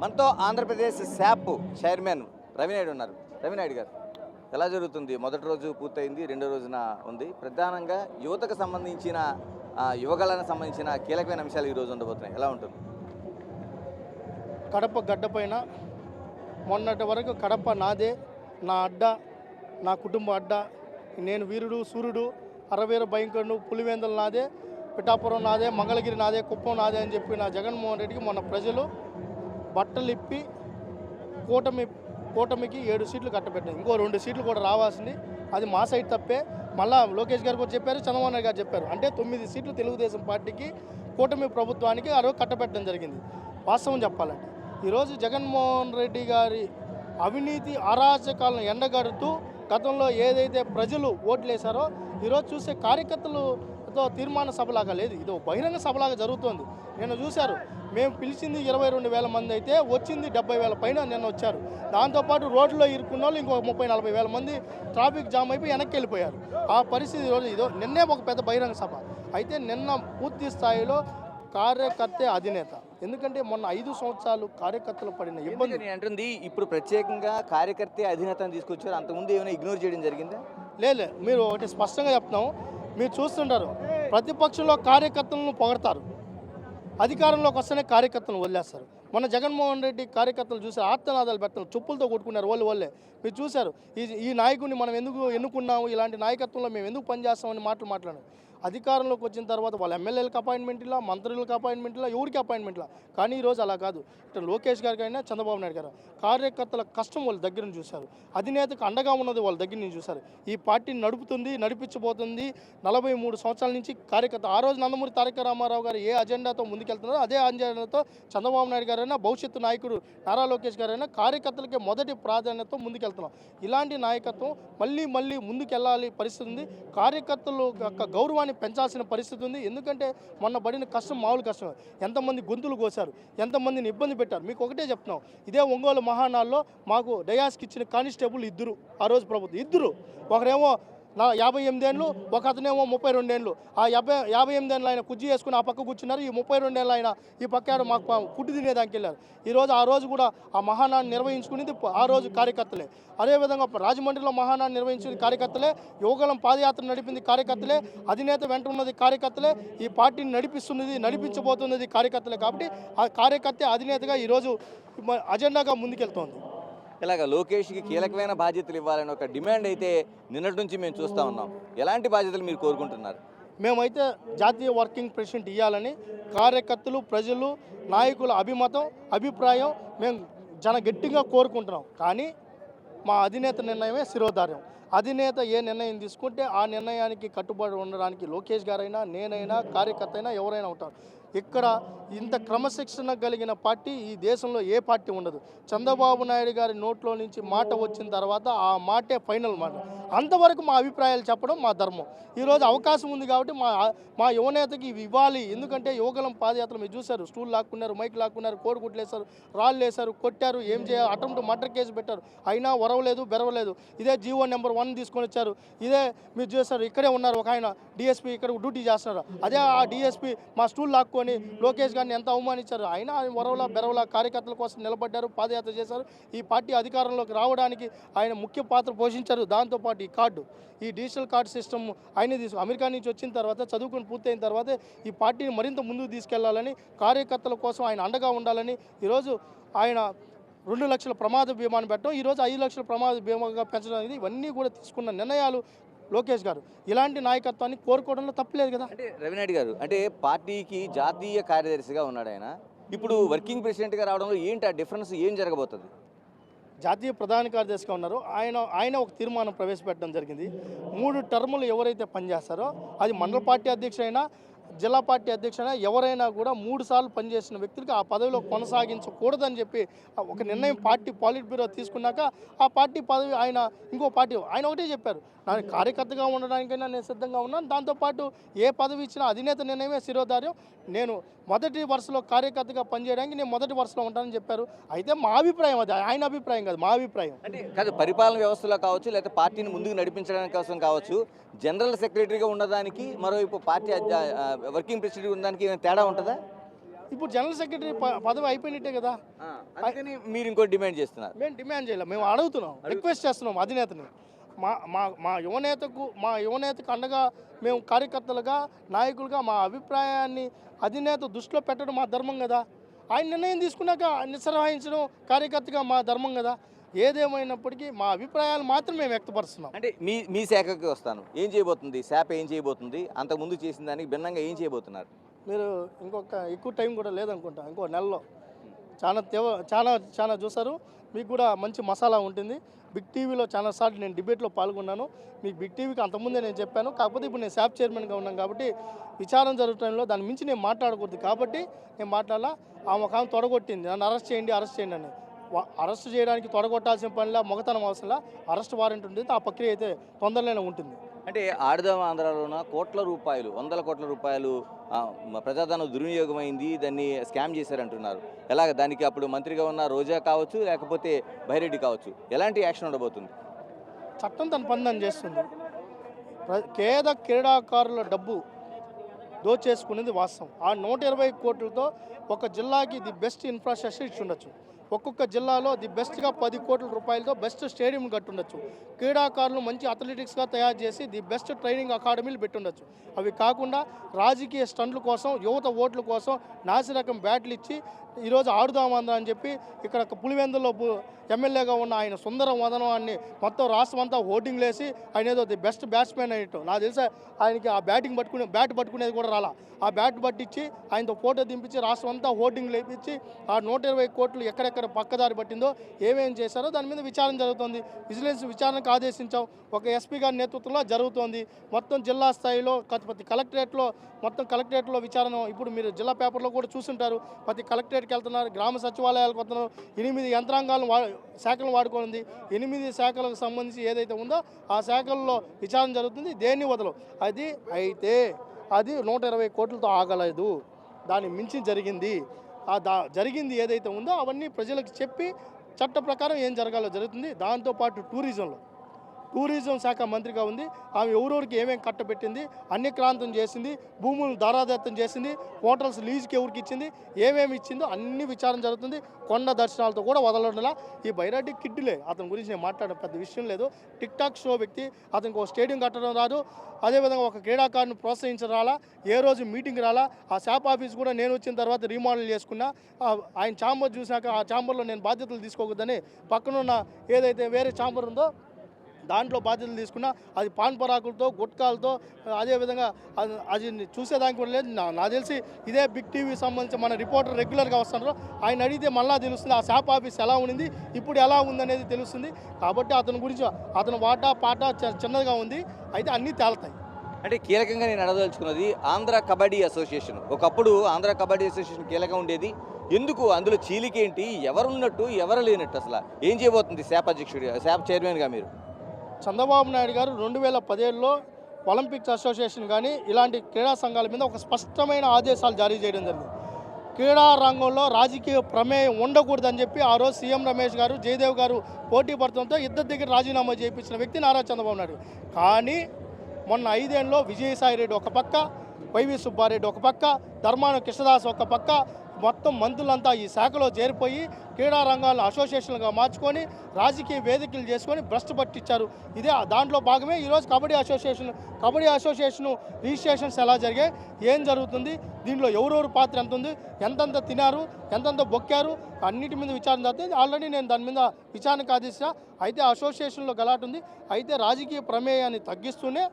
మనతో Andhra Pradesh SAAP chairman Ravi Naidu ఉన్నారు. రవినాయుడు గారు, ఎలా జరుగుతుంది? మొదటి రోజు పూర్తయింది, రెండో రోజున ఉంది. ప్రధానంగా యువతకు సంబంధించిన యువగళానికి సంబంధించిన కీలకమైన అంశాలు ఈరోజు ఉండబోతున్నాయి. ఎలా ఉంటుంది? కడప గడ్డపైన మొన్నటి వరకు కడప నాదే, నా అడ్డ, నా కుటుంబ అడ్డ, నేను వీరుడు సూర్యుడు, అరవీర భయంకరుడు, పులివేందలు నాదే, పిఠాపురం నాదే, మంగళగిరి నాదే, కుప్పం నాదే అని చెప్పి నా జగన్మోహన్ రెడ్డికి మొన్న ప్రజలు బట్టలు ఇప్పి కూటమికి 7 సీట్లు కట్టబెట్టారు. ఇంకో 2 సీట్లు కూడా రావాల్సింది, అది మా సైడ్ తప్పే. మళ్ళా లోకేష్ గారు కూడా చెప్పారు, చంద్రబాబు నాయుడు గారు చెప్పారు. అంటే 9 సీట్లు తెలుగుదేశం పార్టీకి కూటమి ప్రభుత్వానికి ఆ రోజు కట్టబెట్టడం జరిగింది. వాస్తవం చెప్పాలంటే ఈరోజు జగన్మోహన్ రెడ్డి గారి అవినీతి అరాచకాలను ఎండగడుతూ గతంలో ఏదైతే ప్రజలు ఓట్లేశారో ఈరోజు చూసే కార్యకర్తలతో తీర్మాన సభలాగా లేదు, ఇది బహిరంగ సభలాగా జరుగుతోంది. నేను చూశారు, మేము పిలిచింది 22,000 మంది అయితే వచ్చింది 70,000 పైన నిన్న వచ్చారు. దాంతోపాటు రోడ్లో ఇరుక్కున్న వాళ్ళు ఇంకో 30,000-40,000 మంది ట్రాఫిక్ జామ్ అయిపోయి వెనక్కి వెళ్ళిపోయారు. ఆ పరిస్థితి ఈరోజు నిన్నే ఒక పెద్ద బహిరంగ సభ అయితే నిన్న పూర్తి స్థాయిలో కార్యకర్తే అధినేత. ఎందుకంటే మొన్న 5 సంవత్సరాలు కార్యకర్తలు పడిన ఇబ్బంది అంటుంది. ఇప్పుడు ప్రత్యేకంగా కార్యకర్తే అధినేతను తీసుకొచ్చారు, అంతకుముందు ఏమైనా ఇగ్నోర్ చేయడం జరిగిందా? లేదు, మీరు ఒకటి స్పష్టంగా చెప్తున్నాము, మీరు చూస్తుంటారు ప్రతిపక్షంలో కార్యకర్తలను పొగడతారు, అధికారంలోకి వస్తేనే కార్యకర్తలను వదిలేస్తారు. మన జగన్మోహన్ రెడ్డి కార్యకర్తలు చూసి ఆర్తనాదాలు పెట్టారు, చెప్పులతో కొట్టుకున్నారు వాళ్ళే. మీరు చూశారు, ఈ నాయకుడిని మనం ఎందుకు ఎన్నుకున్నాము, ఇలాంటి నాయకత్వంలో మేము ఎందుకు పనిచేస్తామని మాట్లాడారు. అధికారంలోకి వచ్చిన తర్వాత వాళ్ళ ఎమ్మెల్యేలకు అపాయింట్మెంట్ ఇలా, మంత్రులకు అపాయింట్మెంట్ ఇలా, ఎవరికి అపాయింట్మెంట్ ఇలా. కానీ ఈరోజు అలా కాదు. ఇటు లోకేష్ గారికి అయినా చంద్రబాబు నాయుడు గారు కార్యకర్తల కష్టం వాళ్ళ దగ్గర నుంచి చూశారు, అధినేతకు అండగా ఉన్నది వాళ్ళ దగ్గర నుంచి చూశారు. ఈ పార్టీని నడుపుతుంది, నడిపించబోతుంది 43 సంవత్సరాల నుంచి కార్యకర్త. ఆ రోజు నందమూరి తారక రామారావు గారు ఏ అజెండాతో ముందుకెళ్తున్నారో అదే అజెండాతో చంద్రబాబు నాయుడు గారైనా, భవిష్యత్తు నాయకుడు నారా లోకేష్ గారైనా కార్యకర్తలకే మొదటి ప్రాధాన్యతతో ముందుకెళ్తున్నాం. ఇలాంటి నాయకత్వం మళ్ళీ ముందుకెళ్ళాలి పరిస్థితి ఉంది. కార్యకర్తలు యొక్క గౌరవాన్ని పెంచాల్సిన పరిస్థితి ఉంది. ఎందుకంటే మొన్న పడిన కష్టం మామూలు కష్టం. ఎంతమంది గొంతులు కోసారు, ఎంతమందిని ఇబ్బంది పెట్టారు. మీకు ఒకటే చెప్తున్నాం, ఇదే ఒంగోలు మహానాల్లో మాకు డయాస్కి ఇచ్చిన కానిస్టేబుల్ 2 ఆ రోజు ప్రభుత్వం 2, ఒకరేమో 58 ఏళ్ళు, ఒక అతనేమో 32 ఏళ్ళు. ఆ 58 ఏళ్ళు ఆయన కుర్చీ వేసుకుని ఆ పక్క కూర్చున్నారు, ఈ 32 ఏళ్ళు ఆయన ఈ పక్క మాకు ఫుడ్ తినేదానికి వెళ్ళారు. ఆ రోజు కూడా ఆ మహానాన్ని నిర్వహించుకునేది ఆ రోజు కార్యకర్తలే. అదేవిధంగా రాజమండ్రిలో మహానాన్ని నిర్వహించిన కార్యకర్తలే, యువగలం పాదయాత్ర నడిపింది కార్యకర్తలే, అధినేత వెంట ఉన్నది కార్యకర్తలే, ఈ పార్టీని నడిపించబోతున్నది కార్యకర్తలే. కాబట్టి ఆ కార్యకర్తే అధినేతగా ఈరోజు అజెండాగా ముందుకెళ్తోంది. ఇలాగ లోకేష్కి కీలకమైన బాధ్యతలు ఇవ్వాలని ఒక డిమాండ్ అయితే నిన్నటి నుంచి మేము చూస్తూ ఉన్నాం. ఎలాంటి బాధ్యతలు మీరు కోరుకుంటున్నారు? మేమైతే జాతీయ వర్కింగ్ ప్రెసిడెంట్ ఇవ్వాలని కార్యకర్తలు, ప్రజలు, నాయకుల అభిప్రాయం మేము గట్టిగా కోరుకుంటున్నాం. కానీ మా అధినేత నిర్ణయమే శిరోధార్యం. అధినేత ఏ నిర్ణయం తీసుకుంటే ఆ నిర్ణయానికి కట్టుబడి ఉండడానికి లోకేష్ గారైనా, నేనైనా, కార్యకర్త అయినా ఎవరైనా ఉంటారు. ఇక్కడ ఇంత క్రమశిక్షణ కలిగిన పార్టీ ఈ దేశంలో ఏ పార్టీ ఉండదు. చంద్రబాబు నాయుడు గారి నోట్లో నుంచి మాట వచ్చిన తర్వాత ఆ మాటే ఫైనల్ మాట. అంతవరకు మా అభిప్రాయాలు చెప్పడం మా ధర్మం. ఈరోజు అవకాశం ఉంది కాబట్టి మా యువనేతకి ఇవి ఇవ్వాలి. ఎందుకంటే యువగలం పాదయాత్ర మీరు చూశారు, స్టూల్ లాక్కున్నారు, మైక్ లాక్కున్నారు, కోడిగుడ్లేశారు, రాళ్ళు వేశారు, కొట్టారు, ఏం చేయాలి, అటెంప్ట్ మర్డర్ కేసు పెట్టారు, అయినా ఒరవలేదు, బెరవలేదు. ఇదే జీవో నెంబర్ 1 తీసుకొని వచ్చారు. ఇదే మీరు చూశారు, ఇక్కడే ఉన్నారు ఒక ఆయన డిఎస్పీ, ఇక్కడ డ్యూటీ చేస్తున్నారు. అదే ఆ డిఎస్పీ మా స్టూల్ లాక్కొని లోకేష్ గారిని ఎంత అవమానించారు. అయినా ఆయన వరవలా బెరవలా కార్యకర్తల కోసం నిలబడ్డారు, పాదయాత్ర చేశారు. ఈ పార్టీ అధికారంలోకి రావడానికి ఆయన ముఖ్య పాత్ర పోషించారు. దాంతోపాటు ఈ డిజిటల్ కార్డు సిస్టమ్ ఆయన అమెరికా నుంచి వచ్చిన తర్వాత, చదువుకుని పూర్తయిన తర్వాత ఈ పార్టీని మరింత ముందుకు తీసుకెళ్లాలని, కార్యకర్తల కోసం ఆయన అండగా ఉండాలని ఈరోజు ఆయన 2 లక్షల ప్రమాద బీమాను పెట్టడం, ఈరోజు 5 లక్షల ప్రమాద బీమాగా పెంచడం అనేది ఇవన్నీ కూడా తీసుకున్న నిర్ణయాలు లోకేష్ గారు. ఇలాంటి నాయకత్వాన్ని కోరుకోవడంలో తప్పలేదు కదా. అంటే రవినాయుడు గారు, అంటే పార్టీకి జాతీయ కార్యదర్శిగా ఉన్నాడు ఆయన, ఇప్పుడు వర్కింగ్ ప్రెసిడెంట్గా రావడంలో ఏంటి ఆ డిఫరెన్స్, ఏం జరగబోతుంది? జాతీయ ప్రధాన కార్యదర్శిగా ఉన్నారు ఆయన ఒక తీర్మానం ప్రవేశపెట్టడం జరిగింది. 3 టర్ములు ఎవరైతే పనిచేస్తారో, అది మండల పార్టీ అధ్యక్షుడైనా, జిల్లా పార్టీ అధ్యక్షుడైనా ఎవరైనా కూడా 3 సార్లు పనిచేసిన వ్యక్తులకి ఆ పదవిలో కొనసాగించకూడదని చెప్పి ఒక నిర్ణయం పార్టీ పాలిట్ బ్యూరో తీసుకున్నాక ఆ పార్టీ పదవి ఆయన ఒకటే చెప్పారు, నేను కార్యకర్తగా ఉండడానికైనా నేను సిద్ధంగా ఉన్నాను, దాంతోపాటు ఏ పదవి ఇచ్చినా అధినేత నిర్ణయమే శిరోధార్యం, నేను మొదటి వరుసలో కార్యకర్తగా పనిచేయడానికి నేను మొదటి వరుసలో ఉంటానని చెప్పారు. అయితే మా అభిప్రాయం, అది ఆయన అభిప్రాయం కాదు, మా అభిప్రాయం. అంటే కాదు, పరిపాలన వ్యవస్థలో కావచ్చు, లేకపోతే పార్టీని ముందుకు నడిపించడానికి కోసం కావచ్చు, జనరల్ సెక్రటరీగా ఉండడానికి మరోవైపు పార్టీ వర్కింగ్ ప్రెసిడెంట్ ఉండడానికి ఏమైనా తేడా ఉంటుందా? ఇప్పుడు జనరల్ సెక్రటరీ పదవి అయిపోయినట్టే కదా. అందుకని మీరు ఇంకో డిమాండ్ చేస్తున్నారు. మేము డిమాండ్ చేయలేం, మేము అడుగుతున్నాం, రిక్వెస్ట్ చేస్తున్నాం అధినేతని. మా యువనేతకు అండగా మేము కార్యకర్తలుగా నాయకులుగా మా అభిప్రాయాన్ని అధినేత దృష్టిలో పెట్టడం మా ధర్మం కదా. ఆయన నిర్ణయం తీసుకున్నాక నిస్సహాయించడం కార్యకర్తగా మా ధర్మం కదా. ఏదేమైనప్పటికీ మా అభిప్రాయాలు మాత్రం మేము వ్యక్తపరుస్తున్నాం. అంటే మీ శాఖకి వస్తాను, ఏం చేయబోతుంది శాప, ఏం చేయబోతుంది, అంతకుముందు చేసిన దానికి భిన్నంగా ఏం చేయబోతున్నారు? మీరు ఇంకొక ఎక్కువ టైం కూడా లేదనుకుంటా, ఇంకో నెలలో చాలా చూసారు. మీకు కూడా మంచి మసాలా ఉంటుంది. బిగ్ టీవీలో చాలాసార్లు నేను డిబేట్లో పాల్గొన్నాను. మీకు బిగ్ టీవీకి అంతకుముందే నేను చెప్పాను. కాకపోతే ఇప్పుడు నేను శాప్ చైర్మన్గా ఉన్నాను కాబట్టి విచారణ జరుగుతుంలో దాని మించి నేను మాట్లాడకూడదు కాబట్టి నేను మాట్లాడాల. ఆమె ఒక ఆమె తొడగొట్టింది, నన్ను అరెస్ట్ చేయండి అని. అరెస్ట్ చేయడానికి తొడగొట్టాల్సిన పనిలా మొగతనం అవసరంలా అరెస్ట్ వారెంట్ ఉంటుంది. ఆ ప్రక్రియ అయితే తొందరలోనే ఉంటుంది. అంటే ఆడదాం ఆంధ్రాలోన కోట్ల రూపాయలు, వందల కోట్ల రూపాయలు ప్రజాధనం దుర్వినియోగమైంది, దాన్ని స్కామ్ చేశారంటున్నారు. ఎలాగ దానికి అప్పుడు మంత్రిగా ఉన్న రోజా కావచ్చు, లేకపోతే బైరెడ్డి కావచ్చు, ఎలాంటి యాక్షన్ ఉండబోతుంది? చట్టం తన పని దాన్ని చేస్తుంది. క్రీడాకారుల డబ్బు దోచేసుకునేది వాస్తవం. ఆ 120 కోట్లతో ఒక జిల్లాకి ది బెస్ట్ ఇన్ఫ్రాస్ట్రక్చర్ ఇచ్చి ఉండొచ్చు. ఒక్కొక్క జిల్లాలో ది బెస్ట్గా 10 కోట్ల రూపాయలతో బెస్ట్ స్టేడియం కట్టుండొచ్చు. క్రీడాకారులు మంచి అథ్లెటిక్స్గా తయారు చేసి ది బెస్ట్ ట్రైనింగ్ అకాడమీలు పెట్టుండొచ్చు. అవి కాకుండా రాజకీయ స్టంట్ల కోసం, యువత ఓట్ల కోసం నాసిరకం బ్యాట్లు ఇచ్చి ఈరోజు ఆడుదామందా అని చెప్పి ఇక్కడ పులివెందులో ఎమ్మెల్యేగా ఉన్న ఆయన సుందరం వదనాన్ని మొత్తం రాష్ట్రం అంతా ఓటింగ్లు వేసి ఆయన ఏదో ది బెస్ట్ బ్యాట్స్మెన్ అయ్యట్టు. నాకు తెలిసే ఆయనకి ఆ బ్యాట్ పట్టుకునేది కూడా రాలా. ఆ బ్యాట్ పట్టించి ఆయనతో ఫోటో దింపించి రాష్ట్రం అంతా ఓటింగ్లు వేయించి ఆ 120 కోట్లు ఎక్కడెక్కడ పక్కదారి పట్టిందో ఏమేం చేశారో దాని మీద విచారణ జరుగుతుంది. విజిలెన్స్ విచారణకు ఆదేశించాం. ఒక ఎస్పీ గారి నేతృత్వంలో జరుగుతోంది. మొత్తం జిల్లా స్థాయిలో ప్రతి కలెక్టరేట్లో విచారణ. ఇప్పుడు మీరు జిల్లా పేపర్లో కూడా చూస్తుంటారు. ప్రతి కలెక్టరేట్కి వెళ్తున్నారు, గ్రామ సచివాలయాలకు వస్తున్నారు. 8 యంత్రాంగాలను శాఖలు వాడుకోనుంది. 8 శాఖలకు సంబంధించి ఏదైతే ఉందో ఆ శాఖల్లో విచారణ జరుగుతుంది. దేన్ని వదలవు. అది 120 కోట్లతో ఆగలేదు, దాన్ని మించి జరిగింది. జరిగింది ఏదైతే ఉందో అవన్నీ ప్రజలకు చెప్పి చట్ట ప్రకారం ఏం జరగాలో జరుగుతుంది. దాంతోపాటు టూరిజం శాఖ మంత్రిగా ఉంది. ఆమె ఎవరెవరికి ఏమేమి కట్టబెట్టింది, అన్యక్రాంతం చేసింది, భూములు దారాదత్తం చేసింది, హోటల్స్ లీజుకి ఎవరికి ఇచ్చింది, ఏమేమి ఇచ్చిందో అన్ని విచారణ జరుగుతుంది. కొండ దర్శనాలతో కూడా వదలడంలా. ఈ బైరెడ్డి కిడ్డులే, అతని గురించి నేను మాట్లాడడం పెద్ద విషయం లేదు. టిక్ టాక్ షో వ్యక్తి, అతనికి ఒక స్టేడియం కట్టడం రాదు. అదేవిధంగా ఒక క్రీడాకారుని ప్రోత్సహించరాలా, ఏ రోజు మీటింగ్ రాలా. ఆ శాప్ ఆఫీస్ కూడా నేను వచ్చిన తర్వాత రీమోడల్ చేసుకున్నా. ఆయన ఛాంబర్ చూసినాక ఆ ఛాంబర్లో నేను బాధ్యతలు తీసుకోకూడదని పక్కనున్న ఏదైతే వేరే ఛాంబర్ ఉందో దాంట్లో బాధ్యతలు తీసుకున్నా. అది పాన్ పరాకులతో, గుట్కాలతో, అదేవిధంగా అది చూసేదానికి కూడా లేదు. నాకు తెలిసి ఇదే బిగ్ టీవీ సంబంధించి మన రిపోర్టర్ రెగ్యులర్గా వస్తున్నారు. ఆయన అడిగితే మళ్ళా తెలుస్తుంది ఆ శాప్ ఆఫీస్ ఎలా ఉండింది, ఇప్పుడు ఎలా ఉందనేది తెలుస్తుంది. కాబట్టి అతని గురించి అతని పాట చిన్నదిగా ఉంది. అయితే అన్నీ తేలుతాయి. అంటే కీలకంగా నేను అడగదలుచుకున్నది ఆంధ్ర కబడ్డీ అసోసియేషన్. ఒకప్పుడు ఆంధ్ర కబడ్డీ అసోసియేషన్ కీలకంగా ఉండేది. ఎందుకు అందులో చీలికేంటి, ఎవరున్నట్టు ఎవరు లేనట్టు, అసలు ఏం చేయబోతుంది శాప్ చైర్మన్గా మీరు? చంద్రబాబు నాయుడు గారు 2017లో ఒలింపిక్స్ అసోసియేషన్ కానీ ఇలాంటి క్రీడా సంఘాల మీద ఒక స్పష్టమైన ఆదేశాలు జారీ చేయడం జరిగింది. క్రీడా రంగంలో రాజకీయ ప్రమేయం ఉండకూడదని చెప్పి ఆ రోజు సీఎం రమేష్ గారు, జయదేవ్ గారు పోటీ పడుతుంటే ఇద్దరి దగ్గర రాజీనామా చేయించిన వ్యక్తి నారా చంద్రబాబు నాయుడు. కానీ మొన్న 5 ఏళ్ళలో విజయసాయి రెడ్డి ఒక పక్క, వైవి సుబ్బారెడ్డి ఒక పక్క, ధర్మాన కృష్ణదాస్ ఒక పక్క, మొత్తం మంత్రులంతా ఈ శాఖలో చేరిపోయి క్రీడా రంగాలను అసోసియేషన్గా మార్చుకొని రాజకీయ వేదికలు చేసుకొని భ్రష్టు పట్టించారు. ఇదే దాంట్లో భాగమే ఈరోజు కబడ్డీ అసోసియేషన్ రిజిస్ట్రేషన్స్ ఎలా జరిగాయి, ఏం జరుగుతుంది, దీంట్లో ఎవరెవరు పాత్ర ఎంత ఉంది, ఎంతంత తినారు, ఎంతంత బొక్కారు, అన్నిటి మీద విచారణ జరుగుతుంది. ఆల్రెడీ నేను దాని మీద విచారణకు ఆదేశించా. అయితే అసోసియేషన్లో గలాట్ ఉంది. అయితే రాజకీయ ప్రమేయాన్ని తగ్గిస్తూనే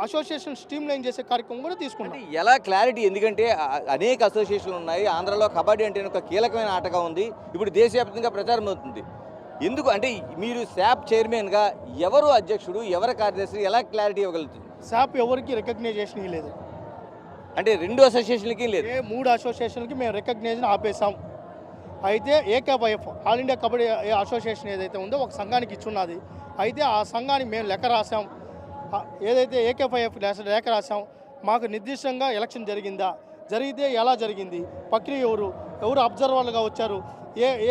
అసోసియేషన్ స్ట్రీమ్ లైన్ చేసే కార్యక్రమం కూడా తీసుకున్నాం. ఎలా క్లారిటీ, ఎందుకంటే అనేక అసోసియేషన్లు ఉన్నాయి. ఆంధ్రాలో కబడ్డీ అంటే ఒక కీలకమైన ఆటగా ఉంది. ఇప్పుడు దేశవ్యాప్తంగా ప్రచారం అవుతుంది. ఎందుకు అంటే మీరు శాప్ చైర్మన్గా ఎవరు అధ్యక్షుడు, ఎవరు కార్యదర్శి, ఎలా క్లారిటీ ఇవ్వగలుగుతుంది? శాప్ ఎవరికి రికగ్నైజేషన్ లేదు. అంటే 2 అసోసియేషన్లకి లేదు, 3 అసోసియేషన్లకి మేము రికగ్నైజేషన్ ఆపేసాం. అయితే ఏకేవైఎఫ్ ఆల్ ఇండియా కబడ్డీ అసోసియేషన్ ఏదైతే ఉందో ఒక సంఘానికి ఇచ్చున్నది. అయితే ఆ సంఘానికి మేము లెక్క రాసాం. ఏదైతే ఏకేవైఎఫ్ లేఖ రాసాం, మాకు నిర్దిష్టంగా ఎలక్షన్ జరిగితే ఎలా జరిగింది, ప్రక్రియ ఎవరు అబ్జర్వర్లుగా వచ్చారు,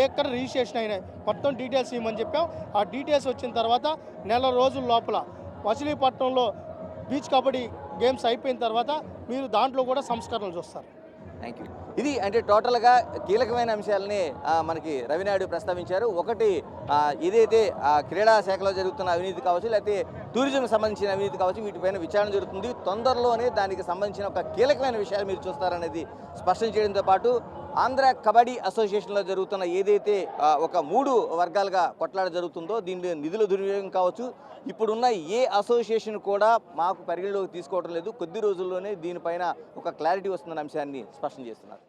ఎక్కడ రిజిస్ట్రేషన్ అయినాయి, మొత్తం డీటెయిల్స్ ఇవ్వమని చెప్పాం. ఆ డీటెయిల్స్ వచ్చిన తర్వాత నెల రోజుల లోపల మచిలీపట్నంలో బీచ్ కబడ్డీ గేమ్స్ అయిపోయిన తర్వాత మీరు దాంట్లో కూడా సంస్కరణలు చూస్తారు. Thank you. ఇది అంటే టోటల్గా కీలకమైన అంశాలని మనకి రవినాయుడు ప్రస్తావించారు. ఒకటి ఏదైతే క్రీడా శాఖలో జరుగుతున్న అవినీతి కావచ్చు, లేకపోతే టూరిజంకి సంబంధించిన అవినీతి కావచ్చు, వీటిపైన విచారణ జరుగుతుంది. తొందరలోనే దానికి సంబంధించిన ఒక కీలకమైన విషయాలు మీరు చూస్తారనేది స్పష్టం చేయడంతో పాటు ఆంధ్ర కబడ్డీ అసోసియేషన్లో జరుగుతున్న ఏదైతే ఒక 3 వర్గాలుగా కొట్లాట జరుగుతుందో దీనిలో నిధుల దుర్వినియోగం కావచ్చు, ఇప్పుడున్న ఏ అసోసియేషన్ కూడా మాకు పరిగణలోకి తీసుకోవడం లేదు. కొద్ది రోజుల్లోనే దీనిపైన ఒక క్లారిటీ వస్తుందన్న అంశాన్ని స్పష్టం చేస్తున్నారు.